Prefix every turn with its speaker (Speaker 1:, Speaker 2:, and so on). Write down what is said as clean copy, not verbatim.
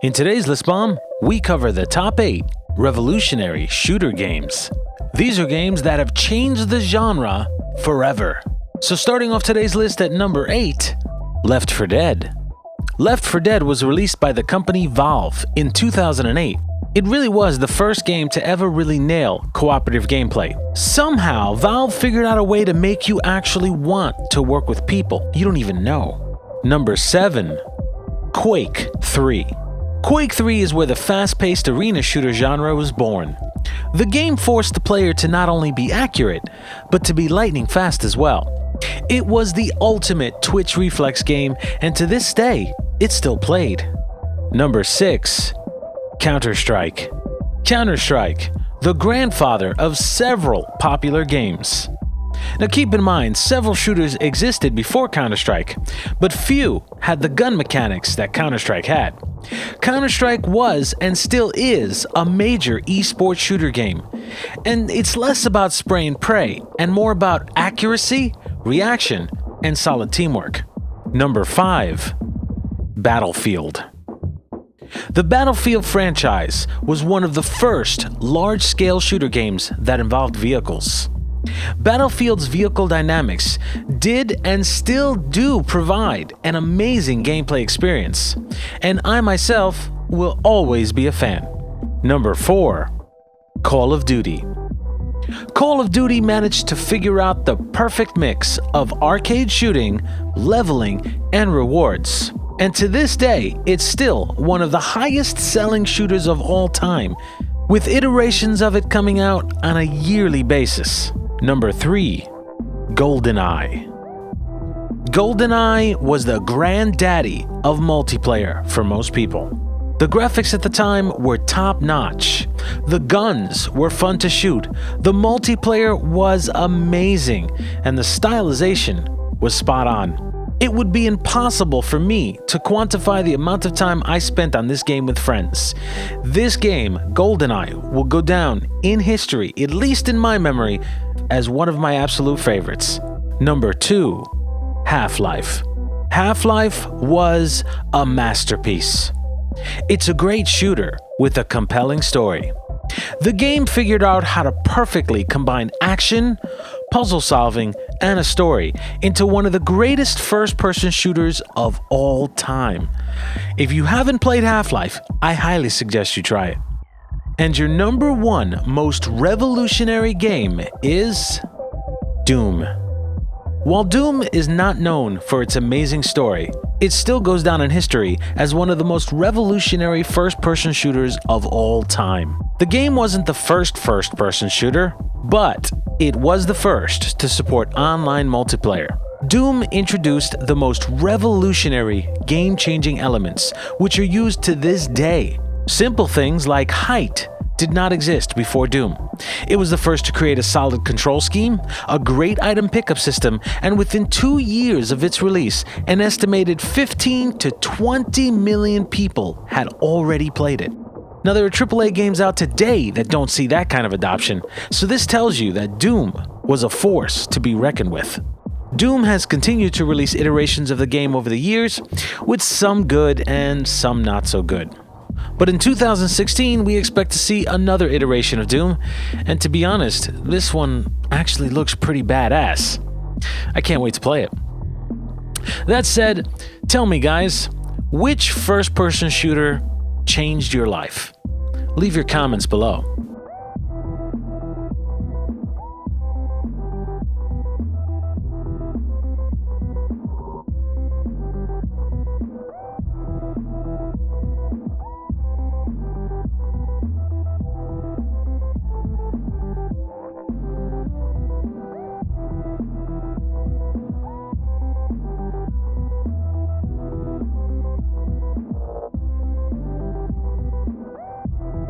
Speaker 1: In today's ListBomb, we cover the top 8 revolutionary shooter games. These are games that have changed the genre forever. So starting off today's list at number 8, Left 4 Dead. Left 4 Dead was released by the company Valve in 2008. It really was the first game to ever really nail cooperative gameplay. Somehow, Valve figured out a way to make you actually want to work with people you don't even know. Number 7, Quake 3. Quake 3 is where the fast-paced arena shooter genre was born. The game forced the player to not only be accurate, but to be lightning fast as well. It was the ultimate twitch reflex game, and to this day, it's still played. Number 6, Counter-Strike. Counter-Strike, the grandfather of several popular games. Now keep in mind, several shooters existed before Counter-Strike, but few had the gun mechanics that Counter-Strike had. Counter-Strike was and still is a major esports shooter game, and it's less about spray and pray and more about accuracy, reaction, and solid teamwork. Number 5, Battlefield. The Battlefield franchise was one of the first large-scale shooter games that involved vehicles. Battlefield's vehicle dynamics did and still do provide an amazing gameplay experience, and I myself will always be a fan. Number 4, Call of Duty. Call of Duty managed to figure out the perfect mix of arcade shooting, leveling, and rewards. And to this day, it's still one of the highest-selling shooters of all time, with iterations of it coming out on a yearly basis. Number 3, Goldeneye. Goldeneye was the granddaddy of multiplayer for most people. The graphics at the time were top-notch. The guns were fun to shoot, the multiplayer was amazing, and the stylization was spot on. It would be impossible for me to quantify the amount of time I spent on this game with friends. This game, Goldeneye, will go down in history, at least in my memory, as one of my absolute favorites. Number 2, Half-Life. Half-Life was a masterpiece. It's a great shooter with a compelling story. The game figured out how to perfectly combine action, puzzle solving, and a story into one of the greatest first-person shooters of all time. If you haven't played Half-Life, I highly suggest you try it. And your number 1 most revolutionary game is Doom. While Doom is not known for its amazing story, it still goes down in history as one of the most revolutionary first-person shooters of all time. The game wasn't the first-person shooter, but it was the first to support online multiplayer. Doom introduced the most revolutionary, game-changing elements, which are used to this day. Simple things like height did not exist before Doom. It was the first to create a solid control scheme, a great item pickup system, and within 2 years of its release, an estimated 15 to 20 million people had already played it. Now, there are AAA games out today that don't see that kind of adoption, so this tells you that Doom was a force to be reckoned with. Doom has continued to release iterations of the game over the years, with some good and some not so good. But in 2016, we expect to see another iteration of Doom, and to be honest, this one actually looks pretty badass. I can't wait to play it. That said, tell me guys, which first-person shooter changed your life? Leave your comments below.